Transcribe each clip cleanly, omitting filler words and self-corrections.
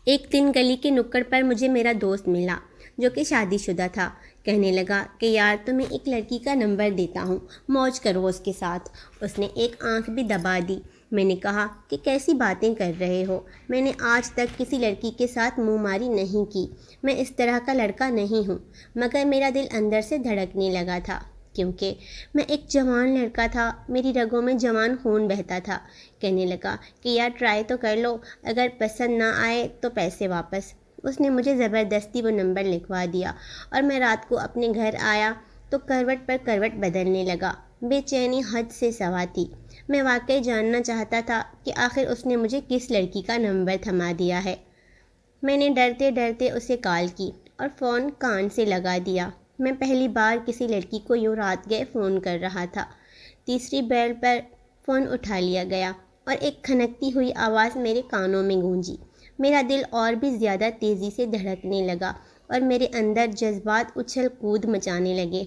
ایک دن گلی کے نکڑ پر مجھے میرا دوست ملا جو کہ شادی شدہ تھا۔ کہنے لگا کہ یار تمہیں ایک لڑکی کا نمبر دیتا ہوں، موج کرو اس کے ساتھ۔ اس نے ایک آنکھ بھی دبا دی۔ میں نے کہا کہ کیسی باتیں کر رہے ہو، میں نے آج تک کسی لڑکی کے ساتھ منہ ماری نہیں کی، میں اس طرح کا لڑکا نہیں ہوں۔ مگر میرا دل اندر سے دھڑکنے لگا تھا کیونکہ میں ایک جوان لڑکا تھا، میری رگوں میں جوان خون بہتا تھا۔ کہنے لگا کہ یار ٹرائی تو کر لو، اگر پسند نہ آئے تو پیسے واپس۔ اس نے مجھے زبردستی وہ نمبر لکھوا دیا اور میں رات کو اپنے گھر آیا تو کروٹ پر کروٹ بدلنے لگا۔ بے چینی حد سے سوا تھی۔ میں واقعی جاننا چاہتا تھا کہ آخر اس نے مجھے کس لڑکی کا نمبر تھما دیا ہے۔ میں نے ڈرتے ڈرتے اسے کال کی اور فون کان سے لگا دیا۔ میں پہلی بار کسی لڑکی کو یوں رات گئے فون کر رہا تھا۔ تیسری بیل پر فون اٹھا لیا گیا اور ایک کھنکتی ہوئی آواز میرے کانوں میں گونجی۔ میرا دل اور بھی زیادہ تیزی سے دھڑکنے لگا اور میرے اندر جذبات اچھل کود مچانے لگے۔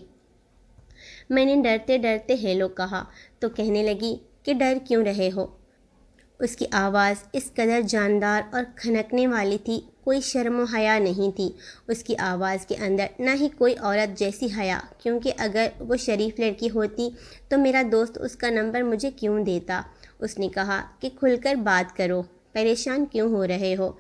میں نے ڈرتے ڈرتے ہیلو کہا تو کہنے لگی کہ ڈر کیوں رہے ہو؟ اس کی آواز اس قدر جاندار اور کھنکنے والی تھی، کوئی شرم و حیا نہیں تھی اس کی آواز کے اندر، نہ ہی کوئی عورت جیسی حیا، کیونکہ اگر وہ شریف لڑکی ہوتی تو میرا دوست اس کا نمبر مجھے کیوں دیتا؟ اس نے کہا کہ کھل کر بات کرو، پریشان کیوں ہو رہے ہو؟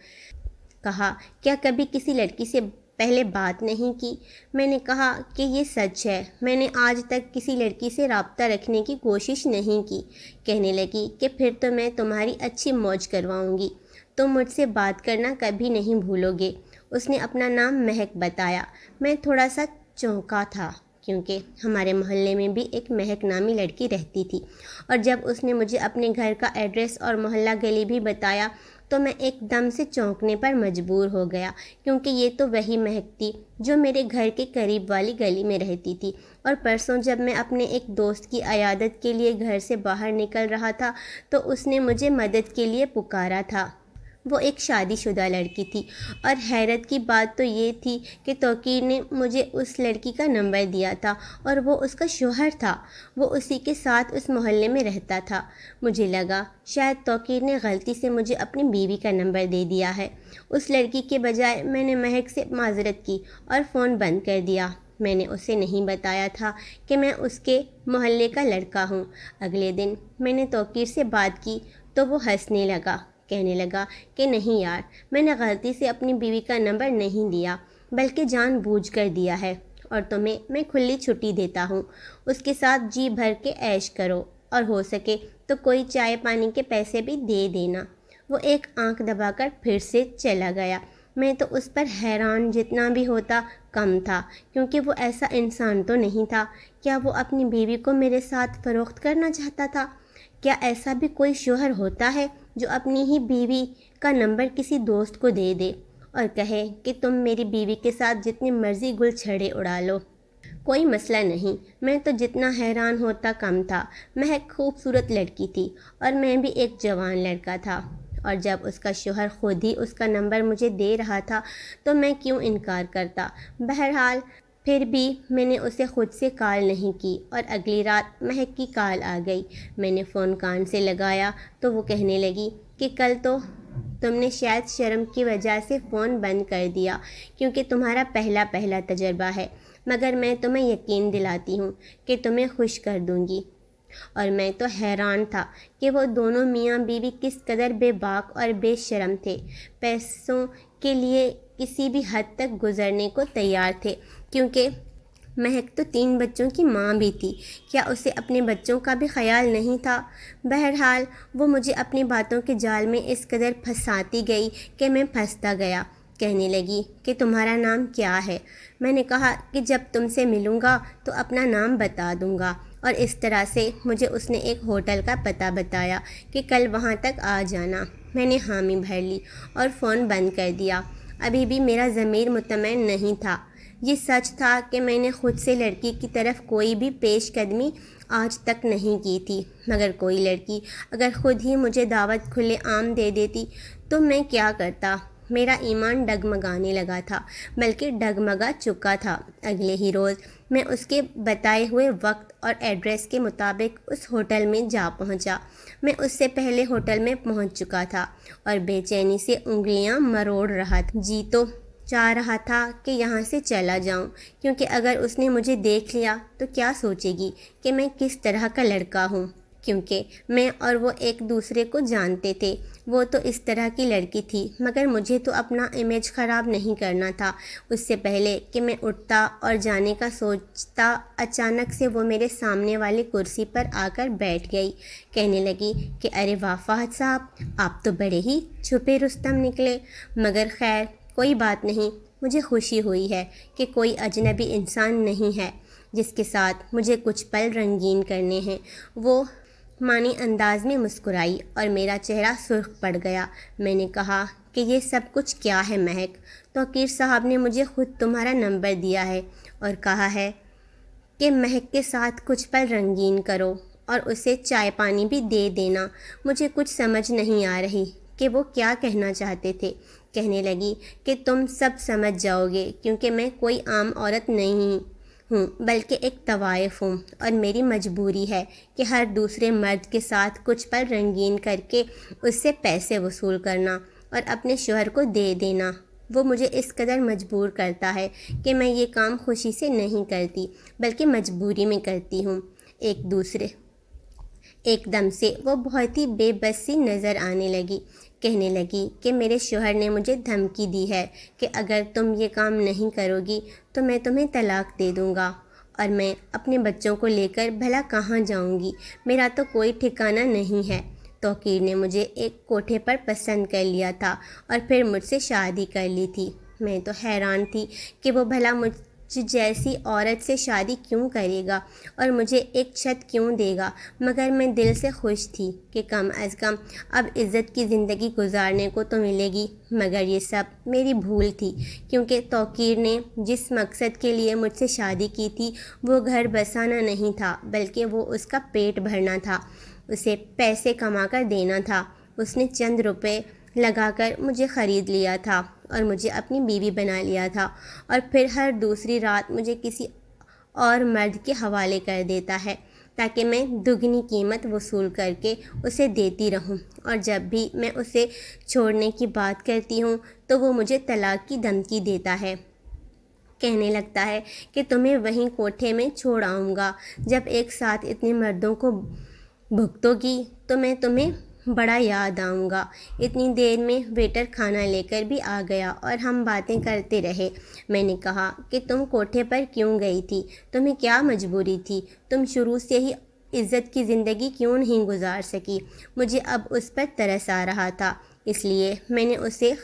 کہا کیا کبھی کسی لڑکی سے پہلے بات نہیں کی؟ میں نے کہا کہ یہ سچ ہے، میں نے آج تک کسی لڑکی سے رابطہ رکھنے کی کوشش نہیں کی۔ کہنے لگی کہ پھر تو میں تمہاری اچھی موج کرواؤں گی، تم مجھ سے بات کرنا کبھی نہیں بھولو گے۔ اس نے اپنا نام مہک بتایا۔ میں تھوڑا سا چونکا تھا کیونکہ ہمارے محلے میں بھی ایک مہک نامی لڑکی رہتی تھی، اور جب اس نے مجھے اپنے گھر کا ایڈریس اور محلہ گلی بھی بتایا تو میں ایک دم سے چونکنے پر مجبور ہو گیا، کیونکہ یہ تو وہی مہک تھی جو میرے گھر کے قریب والی گلی میں رہتی تھی۔ اور پرسوں جب میں اپنے ایک دوست کی عیادت کے لیے گھر سے باہر نکل رہا تھا تو اس نے مجھے مدد کے لیے پکارا تھا۔ وہ ایک شادی شدہ لڑکی تھی، اور حیرت کی بات تو یہ تھی کہ توقیر نے مجھے اس لڑکی کا نمبر دیا تھا اور وہ اس کا شوہر تھا، وہ اسی کے ساتھ اس محلے میں رہتا تھا۔ مجھے لگا شاید توقیر نے غلطی سے مجھے اپنی بیوی کا نمبر دے دیا ہے۔ اس لڑکی کے بجائے میں نے مہک سے معذرت کی اور فون بند کر دیا۔ میں نے اسے نہیں بتایا تھا کہ میں اس کے محلے کا لڑکا ہوں۔ اگلے دن میں نے توقیر سے بات کی تو وہ ہنسنے لگا، کہنے لگا کہ نہیں یار، میں نے غلطی سے اپنی بیوی کا نمبر نہیں دیا بلکہ جان بوجھ کر دیا ہے، اور تمہیں میں کھلی چھٹی دیتا ہوں، اس کے ساتھ جی بھر کے عیش کرو، اور ہو سکے تو کوئی چائے پانی کے پیسے بھی دے دینا۔ وہ ایک آنکھ دبا کر پھر سے چلا گیا۔ میں تو اس پر حیران جتنا بھی ہوتا کم تھا، کیونکہ وہ ایسا انسان تو نہیں تھا۔ کیا وہ اپنی بیوی کو میرے ساتھ فروخت کرنا چاہتا تھا؟ کیا ایسا بھی کوئی شوہر ہوتا ہے جو اپنی ہی بیوی کا نمبر کسی دوست کو دے دے اور کہے کہ تم میری بیوی کے ساتھ جتنی مرضی گل چھڑے اڑا لو، کوئی مسئلہ نہیں؟ میں تو جتنا حیران ہوتا کم تھا۔ مہک خوبصورت لڑکی تھی اور میں بھی ایک جوان لڑکا تھا، اور جب اس کا شوہر خود ہی اس کا نمبر مجھے دے رہا تھا تو میں کیوں انکار کرتا؟ بہرحال پھر بھی میں نے اسے خود سے کال نہیں کی، اور اگلی رات مہک کی کال آ گئی۔ میں نے فون کان سے لگایا تو وہ کہنے لگی کہ کل تو تم نے شاید شرم کی وجہ سے فون بند کر دیا کیونکہ تمہارا پہلا تجربہ ہے، مگر میں تمہیں یقین دلاتی ہوں کہ تمہیں خوش کر دوں گی۔ اور میں تو حیران تھا کہ وہ دونوں میاں بیوی کس قدر بے باک اور بے شرم تھے، پیسوں کے لیے کسی بھی حد تک گزرنے کو تیار تھے، کیونکہ مہک تو 3 بچوں کی ماں بھی تھی۔ کیا اسے اپنے بچوں کا بھی خیال نہیں تھا؟ بہرحال وہ مجھے اپنی باتوں کے جال میں اس قدر پھنساتی گئی کہ میں پھنستا گیا۔ کہنے لگی کہ تمہارا نام کیا ہے؟ میں نے کہا کہ جب تم سے ملوں گا تو اپنا نام بتا دوں گا، اور اس طرح سے مجھے اس نے ایک ہوٹل کا پتہ بتایا کہ کل وہاں تک آ جانا۔ میں نے حامی بھر لی اور فون بند کر دیا۔ ابھی بھی میرا ضمیر مطمئن نہیں تھا۔ یہ سچ تھا کہ میں نے خود سے لڑکی کی طرف کوئی بھی پیش قدمی آج تک نہیں کی تھی، مگر کوئی لڑکی اگر خود ہی مجھے دعوت کھلے عام دے دیتی تو میں کیا کرتا؟ میرا ایمان ڈگمگانے لگا تھا، بلکہ ڈگمگا چکا تھا۔ اگلے ہی روز میں اس کے بتائے ہوئے وقت اور ایڈریس کے مطابق اس ہوٹل میں جا پہنچا۔ میں اس سے پہلے ہوٹل میں پہنچ چکا تھا اور بے چینی سے انگلیاں مروڑ رہا تھا۔ جی تو چاہ رہا تھا کہ یہاں سے چلا جاؤں، کیونکہ اگر اس نے مجھے دیکھ لیا تو کیا سوچے گی کہ میں کس طرح کا لڑکا ہوں، کیونکہ میں اور وہ ایک دوسرے کو جانتے تھے۔ وہ تو اس طرح کی لڑکی تھی، مگر مجھے تو اپنا امیج خراب نہیں کرنا تھا۔ اس سے پہلے کہ میں اٹھتا اور جانے کا سوچتا، اچانک سے وہ میرے سامنے والی کرسی پر آ کر بیٹھ گئی۔ کہنے لگی کہ ارے واہ فہد صاحب، آپ تو بڑے ہی چھپے رستم نکلے، مگر خیر کوئی بات نہیں۔ مجھے خوشی ہوئی ہے کہ کوئی اجنبی انسان نہیں ہے جس کے ساتھ مجھے کچھ پل رنگین کرنے ہیں۔ وہ معنی انداز میں مسکرائی اور میرا چہرہ سرخ پڑ گیا۔ میں نے کہا کہ یہ سب کچھ کیا ہے مہک؟ توقیر صاحب نے مجھے خود تمہارا نمبر دیا ہے اور کہا ہے کہ مہک کے ساتھ کچھ پل رنگین کرو اور اسے چائے پانی بھی دے دینا۔ مجھے کچھ سمجھ نہیں آ رہی کہ وہ کیا کہنا چاہتے تھے۔ کہنے لگی کہ تم سب سمجھ جاؤ گے، کیونکہ میں کوئی عام عورت نہیں ہوں بلکہ ایک طوائف ہوں، اور میری مجبوری ہے کہ ہر دوسرے مرد کے ساتھ کچھ پل رنگین کر کے اس سے پیسے وصول کرنا اور اپنے شوہر کو دے دینا۔ وہ مجھے اس قدر مجبور کرتا ہے کہ میں یہ کام خوشی سے نہیں کرتی بلکہ مجبوری میں کرتی ہوں۔ ایک دم سے وہ بہت ہی بے بس سی نظر آنے لگی۔ کہنے لگی کہ میرے شوہر نے مجھے دھمکی دی ہے کہ اگر تم یہ کام نہیں کرو گی تو میں تمہیں طلاق دے دوں گا، اور میں اپنے بچوں کو لے کر بھلا کہاں جاؤں گی؟ میرا تو کوئی ٹھکانہ نہیں ہے۔ توقیر نے مجھے ایک کوٹھے پر پسند کر لیا تھا اور پھر مجھ سے شادی کر لی تھی۔ میں تو حیران تھی کہ وہ بھلا مجھ جیسی عورت سے شادی کیوں کرے گا اور مجھے ایک چھت کیوں دے گا، مگر میں دل سے خوش تھی کہ کم از کم اب عزت کی زندگی گزارنے کو تو ملے گی۔ مگر یہ سب میری بھول تھی، کیونکہ توقیر نے جس مقصد کے لیے مجھ سے شادی کی تھی وہ گھر بسانا نہیں تھا، بلکہ وہ اس کا پیٹ بھرنا تھا، اسے پیسے کما کر دینا تھا۔ اس نے چند روپے لگا کر مجھے خرید لیا تھا اور مجھے اپنی بیوی بنا لیا تھا، اور پھر ہر دوسری رات مجھے کسی اور مرد کے حوالے کر دیتا ہے تاکہ میں دگنی قیمت وصول کر کے اسے دیتی رہوں، اور جب بھی میں اسے چھوڑنے کی بات کرتی ہوں تو وہ مجھے طلاق کی دھمکی دیتا ہے۔ کہنے لگتا ہے کہ تمہیں وہیں کوٹھے میں چھوڑ آؤں گا۔ جب ایک ساتھ اتنے مردوں کو بھگتو گی تو میں تمہیں بڑا یاد آؤں گا۔ اتنی دیر میں ویٹر کھانا لے کر بھی آ گیا اور ہم باتیں کرتے رہے۔ میں نے کہا کہ تم کوٹھے پر کیوں گئی تھی؟ تمہیں کیا مجبوری تھی؟ تم شروع سے ہی عزت کی زندگی کیوں نہیں گزار سکی؟ مجھے اب اس پر ترس آ رہا تھا، اس لیے میں نے اسے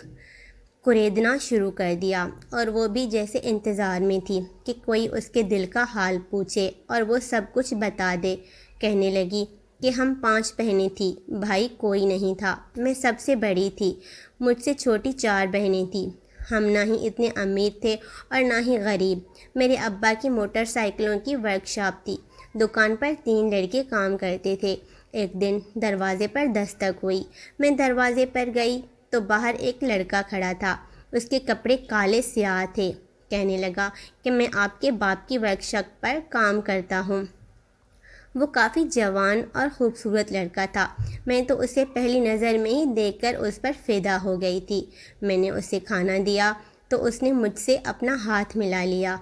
کریدنا شروع کر دیا، اور وہ بھی جیسے انتظار میں تھی کہ کوئی اس کے دل کا حال پوچھے اور وہ سب کچھ بتا دے۔ کہنے لگی کہ ہم 5 بہنیں تھیں، بھائی کوئی نہیں تھا، میں سب سے بڑی تھی، مجھ سے چھوٹی 4 بہنیں تھیں۔ ہم نہ ہی اتنے امیر تھے اور نہ ہی غریب۔ میرے ابا کی موٹر سائیکلوں کی ورکشاپ تھی، دکان پر 3 لڑکے کام کرتے تھے۔ ایک دن دروازے پر دستک ہوئی، میں دروازے پر گئی تو باہر ایک لڑکا کھڑا تھا، اس کے کپڑے کالے سیاہ تھے۔ کہنے لگا کہ میں آپ کے باپ کی ورکشاپ پر کام کرتا ہوں۔ وہ کافی جوان اور خوبصورت لڑکا تھا، میں تو اسے پہلی نظر میں ہی دیکھ کر اس پر فدا ہو گئی تھی۔ میں نے اسے کھانا دیا تو اس نے مجھ سے اپنا ہاتھ ملا لیا۔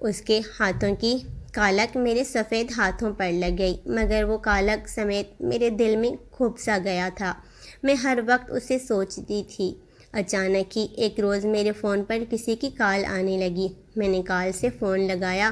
اس کے ہاتھوں کی کالک میرے سفید ہاتھوں پر لگ گئی، مگر وہ کالک سمیت میرے دل میں کھپ سا گیا تھا۔ میں ہر وقت اسے سوچتی تھی۔ اچانک ہی ایک روز میرے فون پر کسی کی کال آنے لگی۔ میں نے کال سے فون لگایا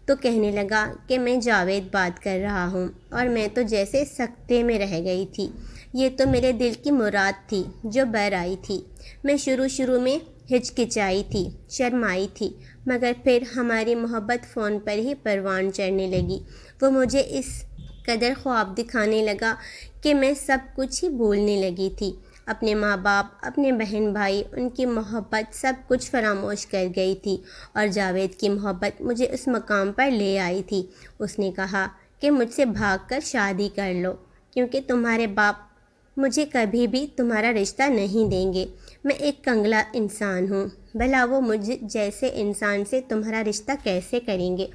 تو کہنے لگا کہ میں جاوید بات کر رہا ہوں، اور میں تو جیسے سکتے میں رہ گئی تھی۔ یہ تو میرے دل کی مراد تھی جو بر آئی تھی۔ میں شروع میں ہچکچائی تھی، شرمائی تھی، مگر پھر ہماری محبت فون پر ہی پروان چڑھنے لگی۔ وہ مجھے اس قدر خواب دکھانے لگا کہ میں سب کچھ ہی بھولنے لگی تھی، اپنے ماں باپ، اپنے بہن بھائی، ان کی محبت، سب کچھ فراموش کر گئی تھی، اور جاوید کی محبت مجھے اس مقام پر لے آئی تھی۔ اس نے کہا کہ مجھ سے بھاگ کر شادی کر لو، کیونکہ تمہارے باپ مجھے کبھی بھی تمہارا رشتہ نہیں دیں گے۔ میں ایک کنگلا انسان ہوں، بھلا وہ مجھ جیسے انسان سے تمہارا رشتہ کیسے کریں گے؟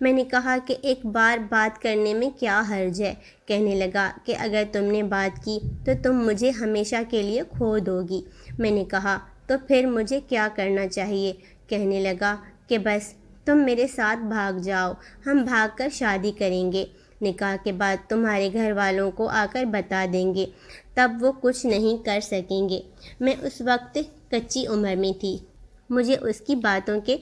میں نے کہا کہ ایک بار بات کرنے میں کیا حرج ہے؟ کہنے لگا کہ اگر تم نے بات کی تو تم مجھے ہمیشہ کے لیے کھو دو گی۔ میں نے کہا تو پھر مجھے کیا کرنا چاہیے؟ کہنے لگا کہ بس تم میرے ساتھ بھاگ جاؤ، ہم بھاگ کر شادی کریں گے، نکاح کے بعد تمہارے گھر والوں کو آ کر بتا دیں گے، تب وہ کچھ نہیں کر سکیں گے۔ میں اس وقت کچی عمر میں تھی، مجھے اس کی باتوں کے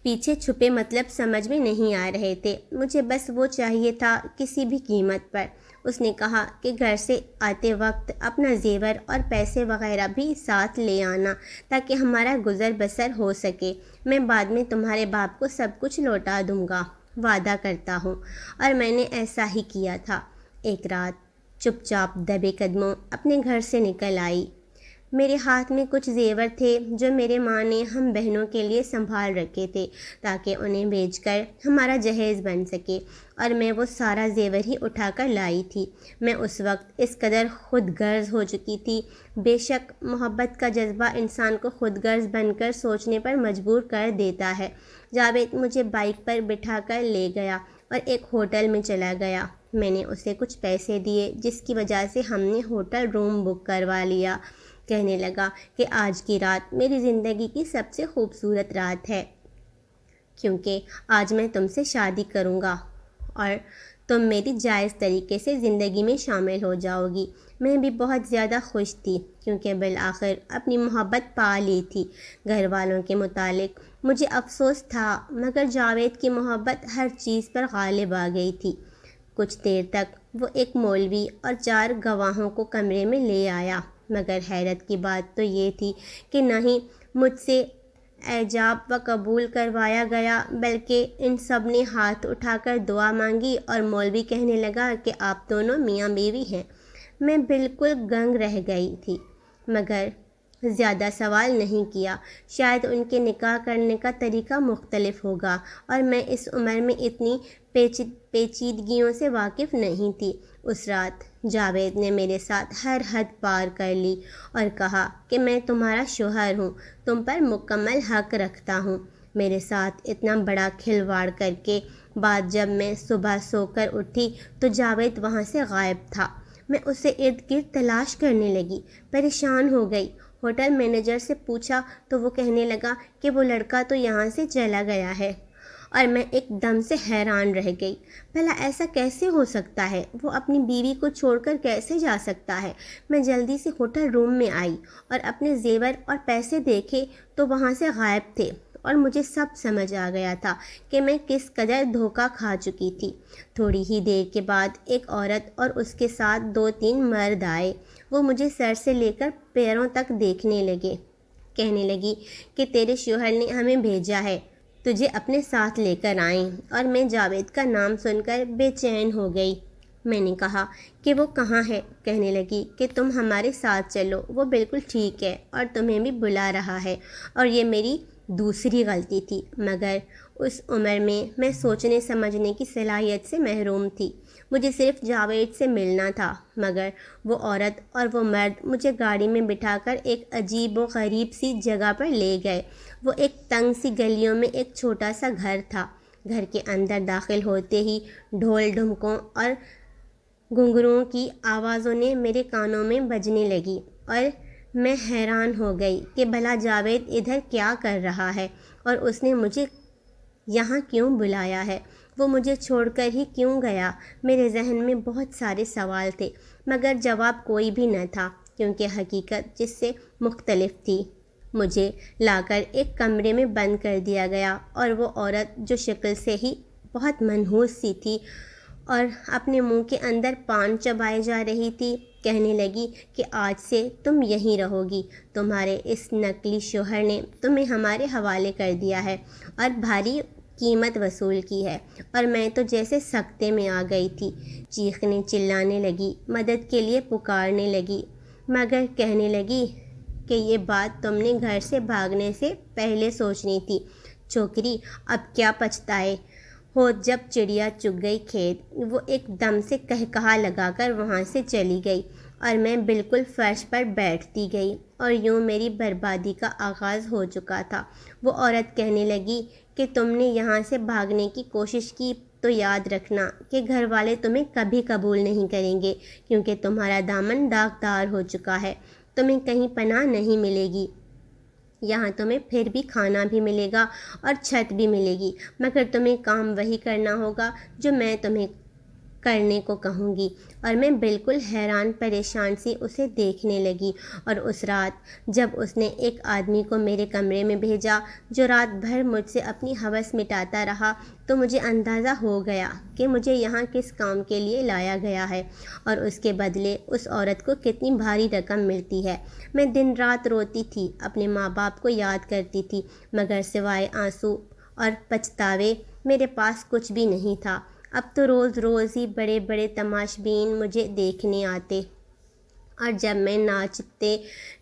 پیچھے چھپے مطلب سمجھ میں نہیں آ رہے تھے، مجھے بس وہ چاہیے تھا کسی بھی قیمت پر۔ اس نے کہا کہ گھر سے آتے وقت اپنا زیور اور پیسے وغیرہ بھی ساتھ لے آنا تاکہ ہمارا گزر بسر ہو سکے، میں بعد میں تمہارے باپ کو سب کچھ لوٹا دوں گا، وعدہ کرتا ہوں۔ اور میں نے ایسا ہی کیا تھا۔ ایک رات چپ چاپ دبے قدموں اپنے گھر سے نکل آئی۔ میرے ہاتھ میں کچھ زیور تھے جو میرے ماں نے ہم بہنوں کے لیے سنبھال رکھے تھے تاکہ انہیں بیچ کر ہمارا جہیز بن سکے، اور میں وہ سارا زیور ہی اٹھا کر لائی تھی۔ میں اس وقت اس قدر خود غرض ہو چکی تھی۔ بے شک محبت کا جذبہ انسان کو خود غرض بن کر سوچنے پر مجبور کر دیتا ہے۔ جاوید مجھے بائک پر بٹھا کر لے گیا اور ایک ہوٹل میں چلا گیا۔ میں نے اسے کچھ پیسے دیے جس کی وجہ سے ہم نے ہوٹل روم بک کروا لیا۔ کہنے لگا کہ آج کی رات میری زندگی کی سب سے خوبصورت رات ہے، کیونکہ آج میں تم سے شادی کروں گا اور تم میری جائز طریقے سے زندگی میں شامل ہو جاؤ گی۔ میں بھی بہت زیادہ خوش تھی کیونکہ بالآخر اپنی محبت پا لی تھی۔ گھر والوں کے متعلق مجھے افسوس تھا، مگر جاوید کی محبت ہر چیز پر غالب آ گئی تھی۔ کچھ دیر تک وہ ایک مولوی اور 4 گواہوں کو کمرے میں لے آیا، مگر حیرت کی بات تو یہ تھی کہ نہ ہی مجھ سے ایجاب و قبول کروایا گیا، بلکہ ان سب نے ہاتھ اٹھا کر دعا مانگی، اور مولوی کہنے لگا کہ آپ دونوں میاں بیوی ہیں۔ میں بالکل گنگ رہ گئی تھی، مگر زیادہ سوال نہیں کیا۔ شاید ان کے نکاح کرنے کا طریقہ مختلف ہوگا، اور میں اس عمر میں اتنی پیچیدگیوں سے واقف نہیں تھی۔ اس رات جاوید نے میرے ساتھ ہر حد پار کر لی اور کہا کہ میں تمہارا شوہر ہوں، تم پر مکمل حق رکھتا ہوں۔ میرے ساتھ اتنا بڑا کھلواڑ کر کے بعد جب میں صبح سو کر اٹھی تو جاوید وہاں سے غائب تھا۔ میں اسے ارد گرد تلاش کرنے لگی، پریشان ہو گئی۔ ہوٹل مینیجر سے پوچھا تو وہ کہنے لگا کہ وہ لڑکا تو یہاں سے چلا گیا ہے، اور میں ایک دم سے حیران رہ گئی۔ بھلا ایسا کیسے ہو سکتا ہے؟ وہ اپنی بیوی کو چھوڑ کر کیسے جا سکتا ہے؟ میں جلدی سے ہوٹل روم میں آئی اور اپنے زیور اور پیسے دیکھے تو وہاں سے غائب تھے، اور مجھے سب سمجھ آ گیا تھا کہ میں کس قدر دھوکہ کھا چکی تھی۔ تھوڑی ہی دیر کے بعد ایک عورت اور اس کے ساتھ 2-3 مرد آئے۔ وہ مجھے سر سے لے کر پیروں تک دیکھنے لگے۔ کہنے لگی کہ تیرے شوہر نے ہمیں بھیجا ہے تجھے اپنے ساتھ لے کر آئیں، اور میں جاوید کا نام سن کر بے چین ہو گئی۔ میں نے کہا کہ وہ کہاں ہے؟ کہنے لگی کہ تم ہمارے ساتھ چلو، وہ بالکل ٹھیک ہے اور تمہیں بھی بلا رہا ہے، اور یہ میری دوسری غلطی تھی، مگر اس عمر میں سوچنے سمجھنے کی صلاحیت سے محروم تھی۔ مجھے صرف جاوید سے ملنا تھا، مگر وہ عورت اور وہ مرد مجھے گاڑی میں بٹھا کر ایک عجیب و غریب سی جگہ پر لے گئے۔ وہ ایک تنگ سی گلیوں میں ایک چھوٹا سا گھر تھا۔ گھر کے اندر داخل ہوتے ہی ڈھول ڈھمکوں اور گھنگروؤں کی آوازوں نے میرے کانوں میں بجنے لگی، اور میں حیران ہو گئی کہ بھلا جاوید ادھر کیا کر رہا ہے، اور اس نے مجھے یہاں کیوں بلایا ہے؟ وہ مجھے چھوڑ کر ہی کیوں گیا؟ میرے ذہن میں بہت سارے سوال تھے، مگر جواب کوئی بھی نہ تھا، کیونکہ حقیقت جس سے مختلف تھی۔ مجھے لا کر ایک کمرے میں بند کر دیا گیا، اور وہ عورت جو شکل سے ہی بہت منحوس سی تھی اور اپنے منہ کے اندر پان چبائے جا رہی تھی، کہنے لگی کہ آج سے تم یہیں رہو گی، تمہارے اس نقلی شوہر نے تمہیں ہمارے حوالے کر دیا ہے اور بھاری قیمت وصول کی ہے۔ اور میں تو جیسے سکتے میں آ گئی تھی، چیخنے چلانے لگی، مدد کے لیے پکارنے لگی، مگر کہنے لگی کہ یہ بات تم نے گھر سے بھاگنے سے پہلے سوچنی تھی، چھوکری، اب کیا پچھتائے ہو جب چڑیا چگ گئی کھیت۔ وہ ایک دم سے قہقہا لگا کر وہاں سے چلی گئی، اور میں بالکل فرش پر بیٹھتی گئی اور یوں میری بربادی کا آغاز ہو چکا تھا۔ وہ عورت کہنے لگی کہ تم نے یہاں سے بھاگنے کی کوشش کی تو یاد رکھنا کہ گھر والے تمہیں کبھی قبول نہیں کریں گے، کیونکہ تمہارا دامن داغدار ہو چکا ہے۔ تمہیں کہیں پناہ نہیں ملے گی، یہاں تمہیں پھر بھی کھانا بھی ملے گا اور چھت بھی ملے گی، مگر تمہیں کام وہی کرنا ہوگا جو میں تمہیں کرنے کو کہوں گی۔ اور میں بالکل حیران پریشان سی اسے دیکھنے لگی، اور اس رات جب اس نے ایک آدمی کو میرے کمرے میں بھیجا جو رات بھر مجھ سے اپنی ہوس مٹاتا رہا، تو مجھے اندازہ ہو گیا کہ مجھے یہاں کس کام کے لیے لایا گیا ہے اور اس کے بدلے اس عورت کو کتنی بھاری رقم ملتی ہے۔ میں دن رات روتی تھی، اپنے ماں باپ کو یاد کرتی تھی، مگر سوائے آنسو اور پچھتاوے میرے پاس کچھ بھی نہیں تھا۔ اب تو روز روز ہی بڑے بڑے تماشبین مجھے دیکھنے آتے، اور جب میں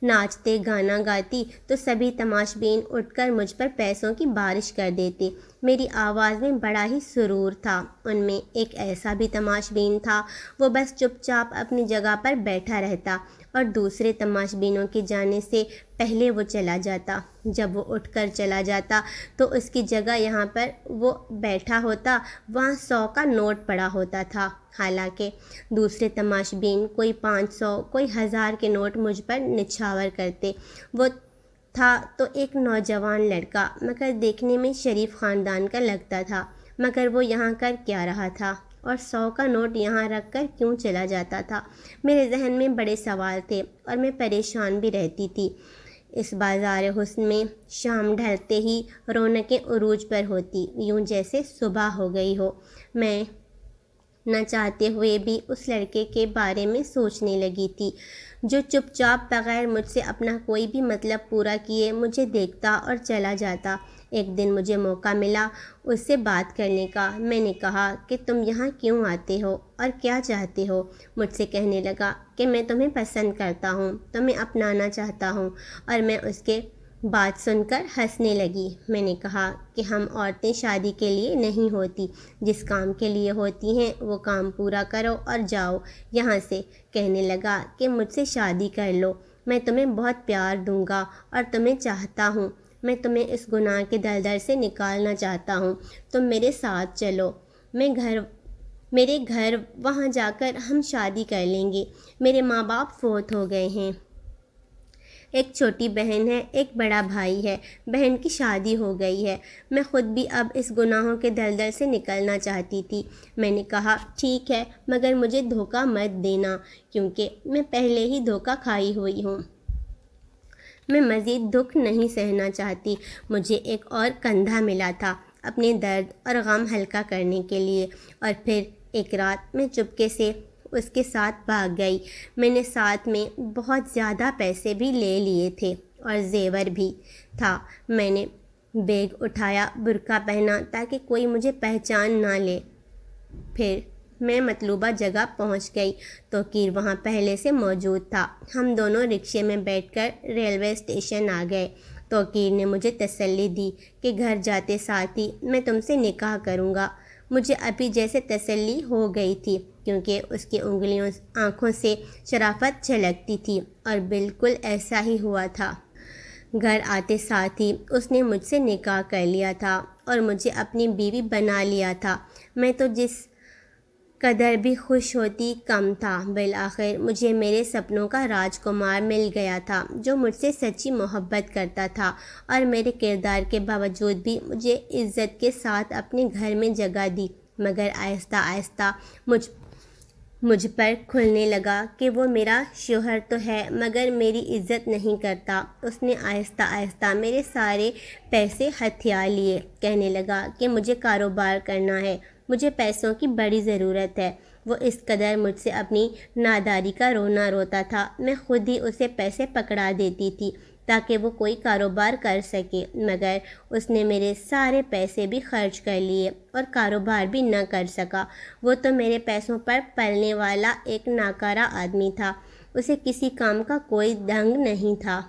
ناچتے گانا گاتی تو سبھی تماشبین اٹھ کر مجھ پر پیسوں کی بارش کر دیتے۔ میری آواز میں بڑا ہی سرور تھا۔ ان میں ایک ایسا بھی تماشبین تھا، وہ بس چپ چاپ اپنی جگہ پر بیٹھا رہتا اور دوسرے تماشبینوں کے جانے سے پہلے وہ چلا جاتا۔ جب وہ اٹھ کر چلا جاتا تو اس کی جگہ جہاں پر وہ بیٹھا ہوتا وہاں 100 کا نوٹ پڑا ہوتا تھا، حالانکہ دوسرے تماشبین کوئی 500 کوئی 1000 کے نوٹ مجھ پر نچھاور کرتے۔ وہ تھا تو ایک نوجوان لڑکا، مگر دیکھنے میں شریف خاندان کا لگتا تھا، مگر وہ یہاں کر کیا رہا تھا اور 100 کا نوٹ یہاں رکھ کر کیوں چلا جاتا تھا؟ میرے ذہن میں بڑے سوال تھے اور میں پریشان بھی رہتی تھی۔ اس بازار حسن میں شام ڈھلتے ہی رونقیں عروج پر ہوتی، یوں جیسے صبح ہو گئی ہو۔ میں نہ چاہتے ہوئے بھی اس لڑکے کے بارے میں سوچنے لگی تھی جو چپ چاپ بغیر مجھ سے اپنا کوئی بھی مطلب پورا کیے مجھے دیکھتا اور چلا جاتا۔ ایک دن مجھے موقع ملا اس سے بات کرنے کا۔ میں نے کہا کہ تم یہاں کیوں آتے ہو اور کیا چاہتے ہو؟ مجھ سے کہنے لگا کہ میں تمہیں پسند کرتا ہوں، تمہیں اپنانا چاہتا ہوں، اور میں اس کے بات سن کر ہنسنے لگی۔ میں نے کہا کہ ہم عورتیں شادی کے لیے نہیں ہوتی، جس کام کے لیے ہوتی ہیں وہ کام پورا کرو اور جاؤ یہاں سے۔ کہنے لگا کہ مجھ سے شادی کر لو، میں تمہیں بہت پیار دوں گا اور تمہیں چاہتا ہوں، میں تمہیں اس گناہ کے دلدل سے نکالنا چاہتا ہوں، تم میرے ساتھ چلو، میرے گھر وہاں جا کر ہم شادی کر لیں گے۔ میرے ماں باپ فوت ہو گئے ہیں، ایک چھوٹی بہن ہے، ایک بڑا بھائی ہے، بہن کی شادی ہو گئی ہے۔ میں خود بھی اب اس گناہوں کے دلدل سے نکلنا چاہتی تھی۔ میں نے کہا ٹھیک ہے، مگر مجھے دھوکہ مت دینا، کیونکہ میں پہلے ہی دھوکہ کھائی ہوئی ہوں۔ میں مزید دکھ نہیں سہنا چاہتی۔ مجھے ایک اور کندھا ملا تھا اپنے درد اور غم ہلکا کرنے کے لیے، اور پھر ایک رات میں چپکے سے اس کے ساتھ بھاگ گئی۔ میں نے ساتھ میں بہت زیادہ پیسے بھی لے لیے تھے اور زیور بھی تھا۔ میں نے بیگ اٹھایا، برقع پہنا تاکہ کوئی مجھے پہچان نہ لے۔ پھر میں مطلوبہ جگہ پہنچ گئی۔ توقیر وہاں پہلے سے موجود تھا۔ ہم دونوں رکشے میں بیٹھ کر ریلوے اسٹیشن آ گئے۔ توقیر نے مجھے تسلی دی کہ گھر جاتے ساتھ ہی میں تم سے نکاح کروں گا۔ مجھے ابھی جیسے تسلی ہو گئی تھی، کیونکہ اس کی آنکھوں سے شرافت چھلکتی تھی، اور بالکل ایسا ہی ہوا تھا۔ گھر آتے ساتھ ہی اس نے مجھ سے نکاح کر لیا تھا اور مجھے اپنی بیوی بنا لیا تھا۔ میں تو جس قدر بھی خوش ہوتی کم تھا۔ بالآخر مجھے میرے سپنوں کا راجکمار مل گیا تھا جو مجھ سے سچی محبت کرتا تھا اور میرے کردار کے باوجود بھی مجھے عزت کے ساتھ اپنے گھر میں جگہ دی۔ مگر آہستہ آہستہ مجھ پر کھلنے لگا کہ وہ میرا شوہر تو ہے مگر میری عزت نہیں کرتا۔ اس نے آہستہ آہستہ میرے سارے پیسے ہتھیا لیے۔ کہنے لگا کہ مجھے کاروبار کرنا ہے، مجھے پیسوں کی بڑی ضرورت ہے۔ وہ اس قدر مجھ سے اپنی ناداری کا رونا روتا تھا، میں خود ہی اسے پیسے پکڑا دیتی تھی تاکہ وہ کوئی کاروبار کر سکے، مگر اس نے میرے سارے پیسے بھی خرچ کر لیے اور کاروبار بھی نہ کر سکا۔ وہ تو میرے پیسوں پر پلنے والا ایک ناکارہ آدمی تھا، اسے کسی کام کا کوئی ڈھنگ نہیں تھا۔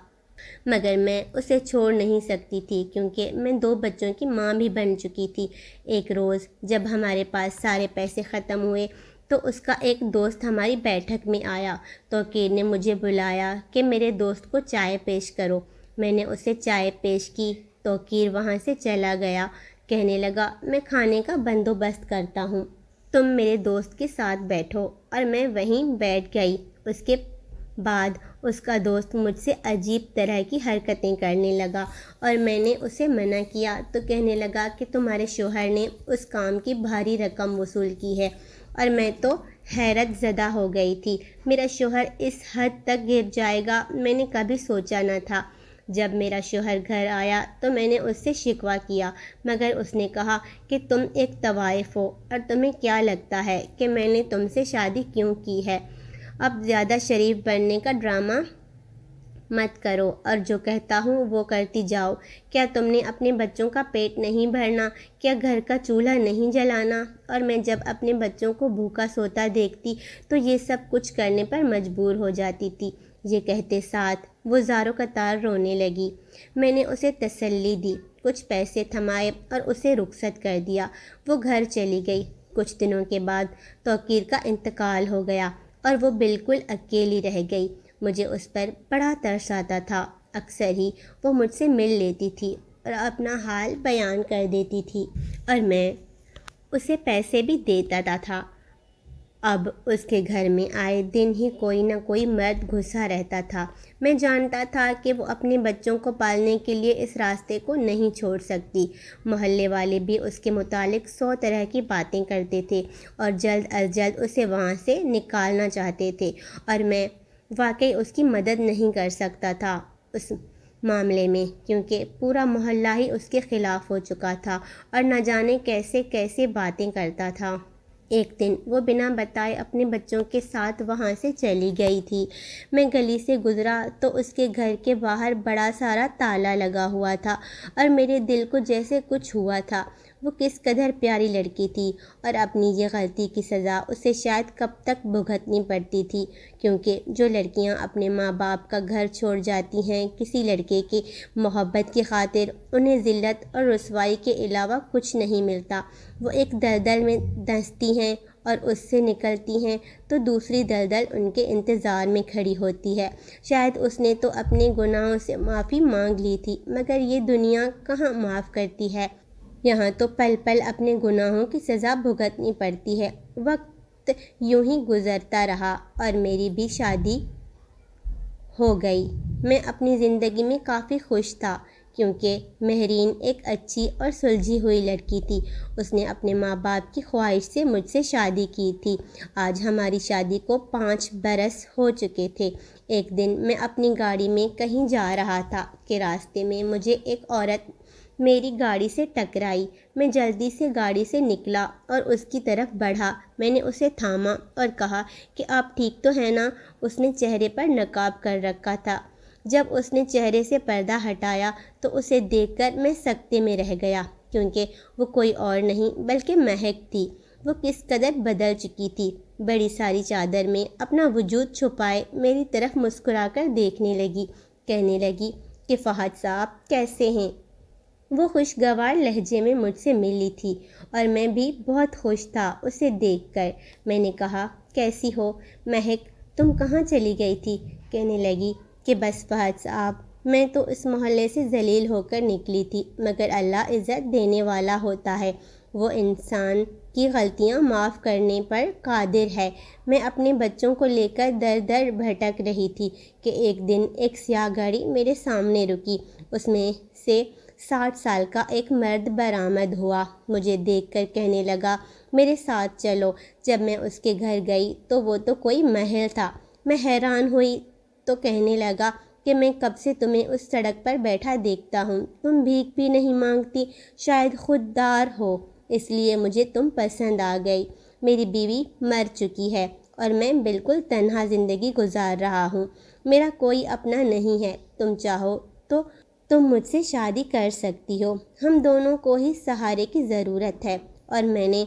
مگر میں اسے چھوڑ نہیں سکتی تھی، کیونکہ میں 2 بچوں کی ماں بھی بن چکی تھی۔ ایک روز جب ہمارے پاس سارے پیسے ختم ہوئے تو اس کا ایک دوست ہماری بیٹھک میں آیا۔ توقیر نے مجھے بلایا کہ میرے دوست کو چائے پیش کرو۔ میں نے اسے چائے پیش کی۔ توقیر وہاں سے چلا گیا۔ کہنے لگا، میں کھانے کا بندوبست کرتا ہوں، تم میرے دوست کے ساتھ بیٹھو، اور میں وہیں بیٹھ گئی۔ اس کے بعد اس کا دوست مجھ سے عجیب طرح کی حرکتیں کرنے لگا، اور میں نے اسے منع کیا تو کہنے لگا کہ تمہارے شوہر نے اس کام کی بھاری رقم وصول کی ہے، اور میں تو حیرت زدہ ہو گئی تھی۔ میرا شوہر اس حد تک گر جائے گا میں نے کبھی سوچا نہ تھا۔ جب میرا شوہر گھر آیا تو میں نے اس سے شکوہ کیا، مگر اس نے کہا کہ تم ایک طوائف ہو، اور تمہیں کیا لگتا ہے کہ میں نے تم سے شادی کیوں کی ہے؟ اب زیادہ شریف بننے کا ڈرامہ مت کرو، اور جو کہتا ہوں وہ کرتی جاؤ۔ کیا تم نے اپنے بچوں کا پیٹ نہیں بھرنا؟ کیا گھر کا چولہا نہیں جلانا؟ اور میں جب اپنے بچوں کو بھوکا سوتا دیکھتی تو یہ سب کچھ کرنے پر مجبور ہو جاتی تھی۔ یہ کہتے ساتھ وہ زاروں قطار رونے لگی۔ میں نے اسے تسلی دی، کچھ پیسے تھمائے اور اسے رخصت کر دیا۔ وہ گھر چلی گئی۔ کچھ دنوں کے بعد توقیر کا انتقال ہو گیا، اور وہ بالکل اکیلی رہ گئی۔ مجھے اس پر بڑا ترس آتا تھا۔ اکثر ہی وہ مجھ سے مل لیتی تھی اور اپنا حال بیان کر دیتی تھی، اور میں اسے پیسے بھی دیتا تھا۔ اب اس کے گھر میں آئے دن ہی کوئی نہ کوئی مرد گھسا رہتا تھا۔ میں جانتا تھا کہ وہ اپنے بچوں کو پالنے کے لیے اس راستے کو نہیں چھوڑ سکتی۔ محلے والے بھی اس کے متعلق 100 طرح کی باتیں کرتے تھے، اور جلد از جلد اسے وہاں سے نکالنا چاہتے تھے، اور میں واقعی اس کی مدد نہیں کر سکتا تھا اس معاملے میں، کیونکہ پورا محلہ ہی اس کے خلاف ہو چکا تھا، اور نہ جانے کیسے کیسے باتیں کرتا تھا۔ ایک دن وہ بنا بتائے اپنے بچوں کے ساتھ وہاں سے چلی گئی تھی۔ میں گلی سے گزرا تو اس کے گھر کے باہر بڑا سارا تالا لگا ہوا تھا، اور میرے دل کو جیسے کچھ ہوا تھا۔ وہ کس قدر پیاری لڑکی تھی، اور اپنی یہ غلطی کی سزا اسے شاید کب تک بھگتنی پڑتی تھی، کیونکہ جو لڑکیاں اپنے ماں باپ کا گھر چھوڑ جاتی ہیں کسی لڑکے کی محبت کی خاطر، انہیں ذلت اور رسوائی کے علاوہ کچھ نہیں ملتا۔ وہ ایک دلدل میں دھنستی ہیں اور اس سے نکلتی ہیں تو دوسری دلدل ان کے انتظار میں کھڑی ہوتی ہے۔ شاید اس نے تو اپنے گناہوں سے معافی مانگ لی تھی، مگر یہ دنیا کہاں معاف کرتی ہے۔ یہاں تو پل پل اپنے گناہوں کی سزا بھگتنی پڑتی ہے۔ وقت یوں ہی گزرتا رہا، اور میری بھی شادی ہو گئی۔ میں اپنی زندگی میں کافی خوش تھا، کیونکہ مہرین ایک اچھی اور سلجھی ہوئی لڑکی تھی۔ اس نے اپنے ماں باپ کی خواہش سے مجھ سے شادی کی تھی۔ آج ہماری شادی کو 5 برس ہو چکے تھے۔ ایک دن میں اپنی گاڑی میں کہیں جا رہا تھا کہ راستے میں مجھے ایک عورت میری گاڑی سے ٹکرائی۔ میں جلدی سے گاڑی سے نکلا اور اس کی طرف بڑھا۔ میں نے اسے تھاما اور کہا کہ آپ ٹھیک تو ہیں نا؟ اس نے چہرے پر نقاب کر رکھا تھا۔ جب اس نے چہرے سے پردہ ہٹایا تو اسے دیکھ کر میں سکتے میں رہ گیا، کیونکہ وہ کوئی اور نہیں بلکہ مہک تھی۔ وہ کس قدر بدل چکی تھی۔ بڑی ساری چادر میں اپنا وجود چھپائے میری طرف مسکرا کر دیکھنے لگی۔ کہنے لگی کہ فہد صاحب کیسے ہیں؟ وہ خوشگوار لہجے میں مجھ سے ملی تھی، اور میں بھی بہت خوش تھا اسے دیکھ کر۔ میں نے کہا، کیسی ہو مہک؟ تم کہاں چلی گئی تھی؟ کہنے لگی کہ بس فہد صاحب، میں تو اس محلے سے ذلیل ہو کر نکلی تھی، مگر اللہ عزت دینے والا ہوتا ہے، وہ انسان کی غلطیاں معاف کرنے پر قادر ہے۔ میں اپنے بچوں کو لے کر در در بھٹک رہی تھی کہ ایک دن ایک سیاہ گاڑی میرے سامنے رکی۔ اس میں سے 60 سال کا ایک مرد برآمد ہوا۔ مجھے دیکھ کر کہنے لگا، میرے ساتھ چلو۔ جب میں اس کے گھر گئی تو وہ تو کوئی محل تھا۔ میں حیران ہوئی تو کہنے لگا کہ میں کب سے تمہیں اس سڑک پر بیٹھا دیکھتا ہوں، تم بھیک بھی نہیں مانگتی، شاید خوددار ہو، اس لیے مجھے تم پسند آ گئی۔ میری بیوی مر چکی ہے، اور میں بالکل تنہا زندگی گزار رہا ہوں۔ میرا کوئی اپنا نہیں ہے۔ تم چاہو تو تم مجھ سے شادی کر سکتی ہو، ہم دونوں کو ہی سہارے کی ضرورت ہے۔ اور میں نے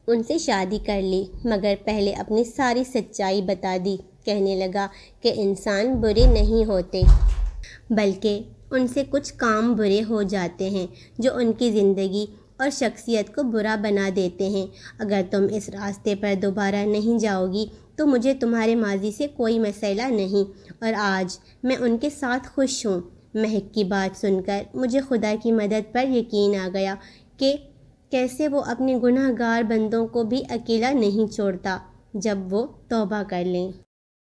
ان سے شادی کر لی، مگر پہلے اپنی ساری سچائی بتا دی۔ کہنے لگا کہ انسان برے نہیں ہوتے، بلکہ ان سے کچھ کام برے ہو جاتے ہیں جو ان کی زندگی اور شخصیت کو برا بنا دیتے ہیں۔ اگر تم اس راستے پر دوبارہ نہیں جاؤ گی تو مجھے تمہارے ماضی سے کوئی مسئلہ نہیں، اور آج میں ان کے ساتھ خوش ہوں۔ مہک کی بات سن کر مجھے خدا کی مدد پر یقین آ گیا کہ کیسے وہ اپنے گناہ گار بندوں کو بھی اکیلا نہیں چھوڑتا جب وہ توبہ کر لیں۔